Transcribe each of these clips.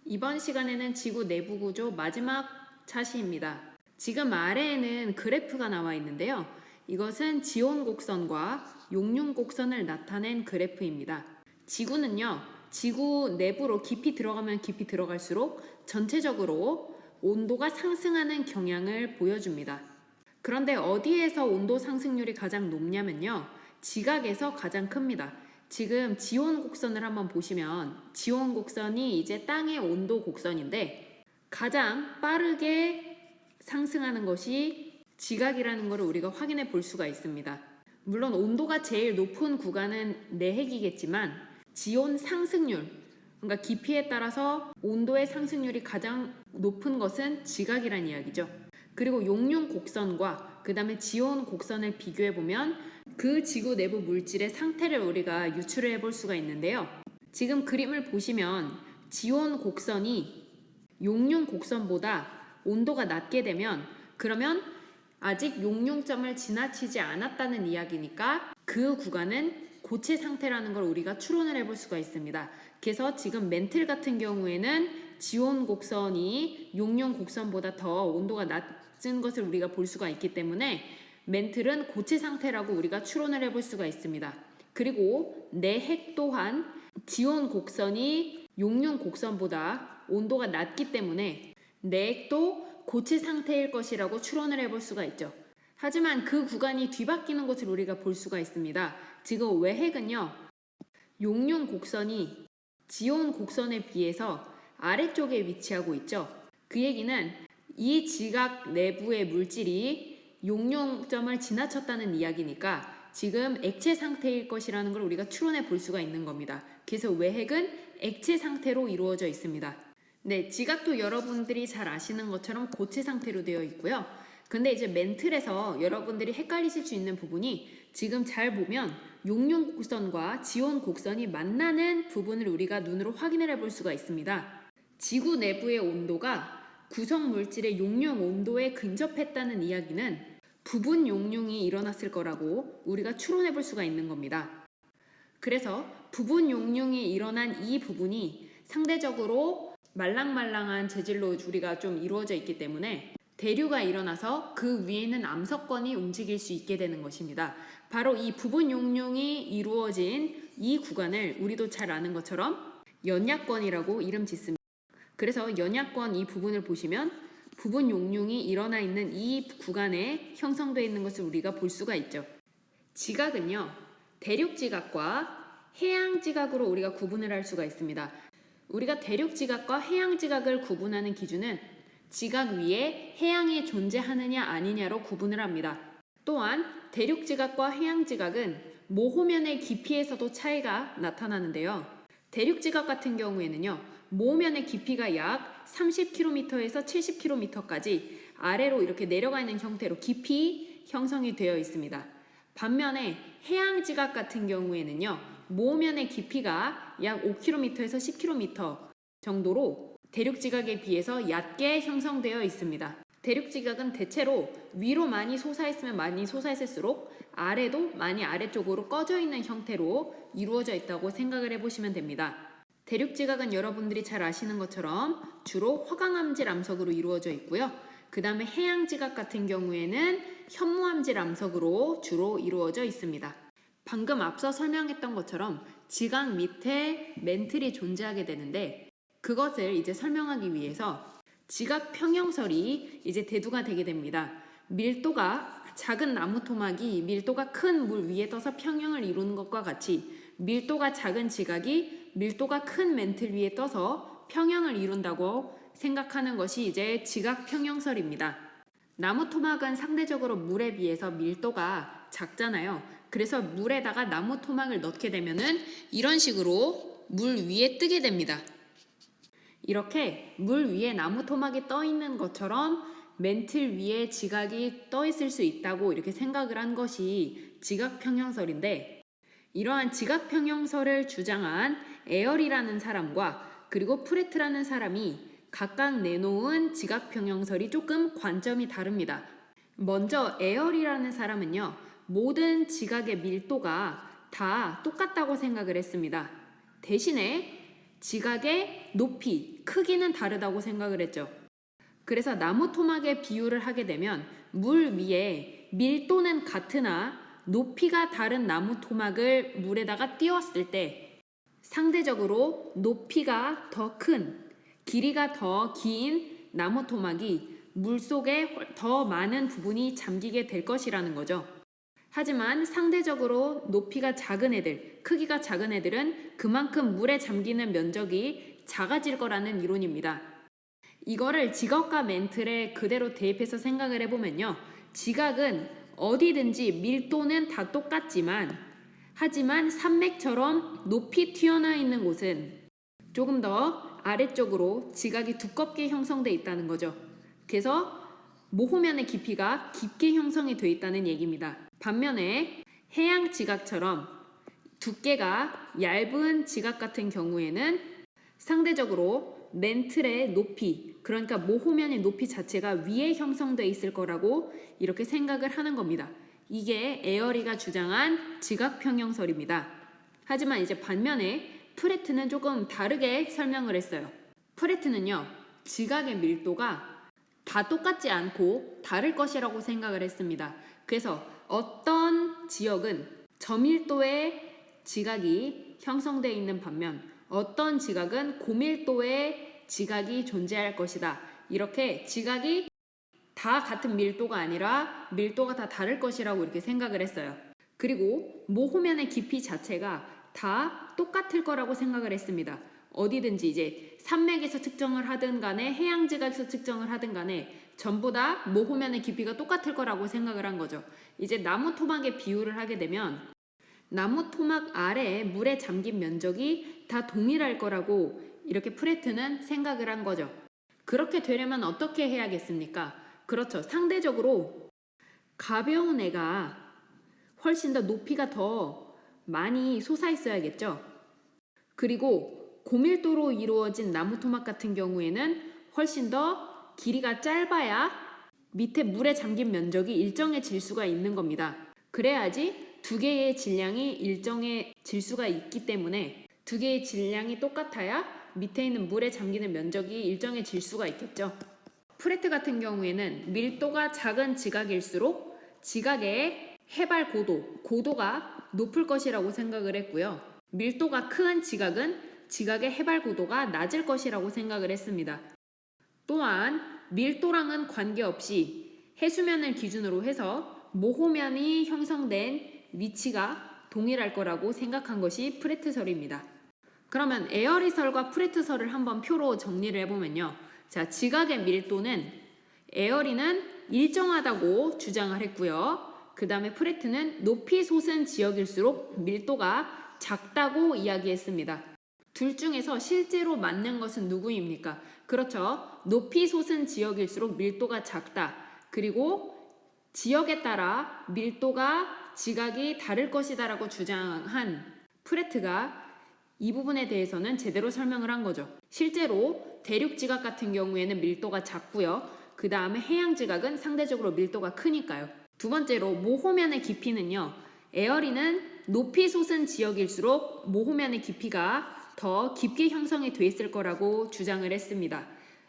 이번 시간에는 지구 내부 구조 마지막 차시입니다. 지금 아래에는 그래프가 나와 있는데요. 이것은 지온 곡선과 용융 곡선을 나타낸 그래프입니다. 지구는요, 지구 내부로 깊이 들어가면 깊이 들어갈수록 전체적으로 온도가 상승하는 경향을 보여줍니다. 그런데 어디에서 온도 상승률이 가장 높냐면요, 지각에서 가장 큽니다. 지금 지온 곡선을 한번 보시면 지온 곡선이 이제 땅의 온도 곡선인데 가장 빠르게 상승하는 것이 지각이라는 것을 우리가 확인해 볼 수가 있습니다. 물론 온도가 제일 높은 구간은 내핵이겠지만 지온 상승률, 그러니까 깊이에 따라서 온도의 상승률이 가장 높은 것은 지각이란 이야기죠. 그리고 용융 곡선과 그 다음에 지온 곡선을 비교해 보면 그 지구 내부 물질의 상태를 우리가 유추를 해볼 수가 있는데요. 지금 그림을 보시면 지온 곡선이 용융 곡선보다 온도가 낮게 되면 그러면 아직 용융점을 지나치지 않았다는 이야기니까 그 구간은 고체 상태라는 걸 우리가 추론을 해볼 수가 있습니다. 그래서 지금 멘틀 같은 경우에는 지온 곡선이 용융 곡선보다 더 온도가 낮은 것을 우리가 볼 수가 있기 때문에 멘틀은 고체 상태라고 우리가 추론을 해볼 수가 있습니다. 그리고 내핵 또한 지온 곡선이 용융 곡선보다 온도가 낮기 때문에 내핵도 고체 상태일 것이라고 추론을 해볼 수가 있죠. 하지만 그 구간이 뒤바뀌는 것을 우리가 볼 수가 있습니다. 지금 외핵은요, 용융 곡선이 지온 곡선에 비해서 아래쪽에 위치하고 있죠. 그 얘기는 이 지각 내부의 물질이 용융점을 지나쳤다는 이야기니까 지금 액체 상태일 것이라는 걸 우리가 추론해 볼 수가 있는 겁니다. 그래서 외핵은 액체 상태로 이루어져 있습니다. 네, 지각도 여러분들이 잘 아시는 것처럼 고체 상태로 되어 있고요. 근데 이제 멘틀에서 여러분들이 헷갈리실 수 있는 부분이 지금 잘 보면 용융 곡선과 지온 곡선이 만나는 부분을 우리가 눈으로 확인을 해볼 수가 있습니다. 지구 내부의 온도가 구성 물질의 용융 온도에 근접했다는 이야기는 부분 용융이 일어났을 거라고 우리가 추론해 볼 수가 있는 겁니다. 그래서 부분 용융이 일어난 이 부분이 상대적으로 말랑말랑한 재질로 우리가 좀 이루어져 있기 때문에 대류가 일어나서 그 위에는 암석권이 움직일 수 있게 되는 것입니다. 바로 이 부분 용융이 이루어진 이 구간을 우리도 잘 아는 것처럼 연약권이라고 이름 짓습니다. 그래서 연약권 이 부분을 보시면 부분 용융이 일어나 있는 이 구간에 형성되어 있는 것을 우리가 볼 수가 있죠. 지각은요, 대륙 지각과 해양 지각으로 우리가 구분을 할 수가 있습니다. 우리가 대륙 지각과 해양 지각을 구분하는 기준은 지각 위에 해양이 존재하느냐 아니냐로 구분을 합니다. 또한 대륙 지각과 해양 지각은 모호면의 깊이에서도 차이가 나타나는데요. 대륙 지각 같은 경우에는요, 모면의 깊이가 약 30km에서 70km까지 아래로 이렇게 내려가 있는 형태로 깊이 형성이 되어 있습니다. 반면에 해양 지각 같은 경우에는요, 모면의 깊이가 약 5km에서 10km 정도로 대륙 지각에 비해서 얕게 형성되어 있습니다. 대륙 지각은 대체로 위로 많이 솟아있으면 많이 솟아있을수록 아래도 많이 아래쪽으로 꺼져 있는 형태로 이루어져 있다고 생각을 해보시면 됩니다. 대륙 지각은 여러분들이 잘 아시는 것처럼 주로 화강암질 암석으로 이루어져 있고요. 그 다음에 해양 지각 같은 경우에는 현무암질 암석으로 주로 이루어져 있습니다. 방금 앞서 설명했던 것처럼 지각 밑에 멘틀이 존재하게 되는데 그것을 이제 설명하기 위해서 지각 평형설이 이제 대두가 되게 됩니다. 밀도가 작은 나무 토막이 밀도가 큰 물 위에 떠서 평형을 이루는 것과 같이 밀도가 작은 지각이 밀도가 큰 멘틀 위에 떠서 평형을 이룬다고 생각하는 것이 이제 지각 평형설입니다. 나무 토막은 상대적으로 물에 비해서 밀도가 작잖아요. 그래서 물에다가 나무 토막을 넣게 되면은 이런 식으로 물 위에 뜨게 됩니다. 이렇게 물 위에 나무 토막이 떠 있는 것처럼 멘틀 위에 지각이 떠 있을 수 있다고 이렇게 생각을 한 것이 지각 평형설인데 이러한 지각 평형설을 주장한 에얼이라는 사람과 그리고 프레트라는 사람이 각각 내놓은 지각 평형설이 조금 관점이 다릅니다. 먼저 에얼이라는 사람은요, 모든 지각의 밀도가 다 똑같다고 생각을 했습니다. 대신에 지각의 높이, 크기는 다르다고 생각을 했죠. 그래서 나무 토막의 비유를 하게 되면 물 위에 밀도는 같으나 높이가 다른 나무 토막을 물에다가 띄웠을 때 상대적으로 높이가 더 큰, 길이가 더 긴 나무 토막이 물속에 더 많은 부분이 잠기게 될 것이라는 거죠. 하지만 상대적으로 높이가 작은 애들, 크기가 작은 애들은 그만큼 물에 잠기는 면적이 작아질 거라는 이론입니다. 이거를 지각과 멘틀에 그대로 대입해서 생각을 해보면요. 지각은 어디든지 밀도는 다 똑같지만 하지만 산맥처럼 높이 튀어나와 있는 곳은 조금 더 아래쪽으로 지각이 두껍게 형성되어 있다는 거죠. 그래서 모호면의 깊이가 깊게 형성이 되어 있다는 얘기입니다. 반면에 해양 지각처럼 두께가 얇은 지각 같은 경우에는 상대적으로 멘틀의 높이, 그러니까 모호면의 높이 자체가 위에 형성되어 있을 거라고 이렇게 생각을 하는 겁니다. 이게 에어리가 주장한 지각 평형설입니다. 하지만 이제 반면에 프레트는 조금 다르게 설명을 했어요. 프레트는요, 지각의 밀도가 다 똑같지 않고 다를 것이라고 생각을 했습니다. 그래서 어떤 지역은 저밀도의 지각이 형성되어 있는 반면 어떤 지각은 고밀도의 지각이 존재할 것이다. 이렇게 지각이 다 같은 밀도가 아니라 밀도가 다 다를 것이라고 이렇게 생각을 했어요. 그리고 모호면의 깊이 자체가 다 똑같을 거라고 생각을 했습니다. 어디든지 이제 산맥에서 측정을 하든 간에 해양 지각에서 측정을 하든 간에 전부 다 모호면의 깊이가 똑같을 거라고 생각을 한 거죠. 이제 나무 토막의 비유를 하게 되면 나무 토막 아래에 물에 잠긴 면적이 다 동일할 거라고 이렇게 프레트는 생각을 한 거죠. 그렇게 되려면 어떻게 해야겠습니까? 그렇죠. 상대적으로 가벼운 애가 훨씬 더 높이가 더 많이 솟아 있어야겠죠. 그리고 고밀도로 이루어진 나무 토막 같은 경우에는 훨씬 더 길이가 짧아야 밑에 물에 잠긴 면적이 일정해질 수가 있는 겁니다. 그래야지 두 개의 질량이 일정해질 수가 있기 때문에 두 개의 질량이 똑같아야 밑에 있는 물에 잠기는 면적이 일정해질 수가 있겠죠. 프레트 같은 경우에는 밀도가 작은 지각일수록 지각의 해발 고도가 높을 것이라고 생각을 했고요. 밀도가 큰 지각은 지각의 해발 고도가 낮을 것이라고 생각을 했습니다. 또한 밀도랑은 관계없이 해수면을 기준으로 해서 모호면이 형성된 위치가 동일할 거라고 생각한 것이 프레트설입니다. 그러면 에어리설과 프레트설을 한번 표로 정리를 해보면요. 자, 지각의 밀도는 에어리는 일정하다고 주장을 했고요. 그 다음에 프레트는 높이 솟은 지역일수록 밀도가 작다고 이야기했습니다. 둘 중에서 실제로 맞는 것은 누구입니까? 그렇죠. 높이 솟은 지역일수록 밀도가 작다. 그리고 지역에 따라 밀도가 지각이 다를 것이다 라고 주장한 프레트가 이 부분에 대해서는 제대로 설명을 한 거죠. 실제로 대륙 지각 같은 경우에는 밀도가 작고요. 그 다음에 해양 지각은 상대적으로 밀도가 크니까요. 두 번째로 모호면의 깊이는요. 에어리는 높이 솟은 지역일수록 모호면의 깊이가 더 깊게 형성이 돼 있을 거라고 주장을 했습니다.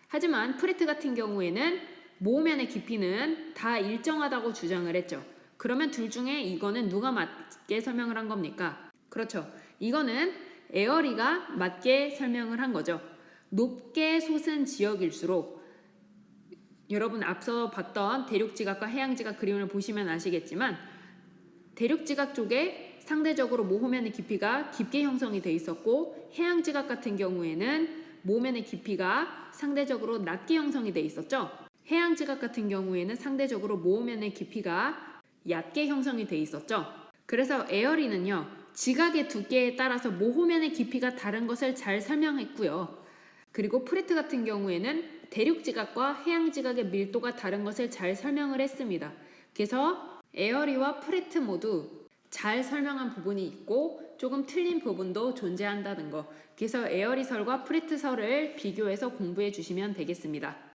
하지만 프레트 같은 경우에는 모호면의 깊이는 다 일정하다고 주장을 했죠. 그러면 둘 중에 이거는 누가 맞게 설명을 한 겁니까? 그렇죠. 이거는 에어리가 맞게 설명을 한 거죠. 높게 솟은 지역일수록 여러분 앞서 봤던 대륙지각과 해양지각 그림을 보시면 아시겠지만 대륙지각 쪽에 상대적으로 모호면의 깊이가 깊게 형성이 돼 있었고 해양지각 같은 경우에는 모호면의 깊이가 상대적으로 낮게 형성이 돼 있었죠. 해양지각 같은 경우에는 상대적으로 모호면의 깊이가 얕게 형성이 돼 있었죠. 그래서 에어리는요. 지각의 두께에 따라서 모호면의 깊이가 다른 것을 잘 설명했고요. 그리고 프레트 같은 경우에는 대륙 지각과 해양 지각의 밀도가 다른 것을 잘 설명을 했습니다. 그래서 에어리와 프레트 모두 잘 설명한 부분이 있고 조금 틀린 부분도 존재한다는 거. 그래서 에어리설과 프레트설을 비교해서 공부해 주시면 되겠습니다.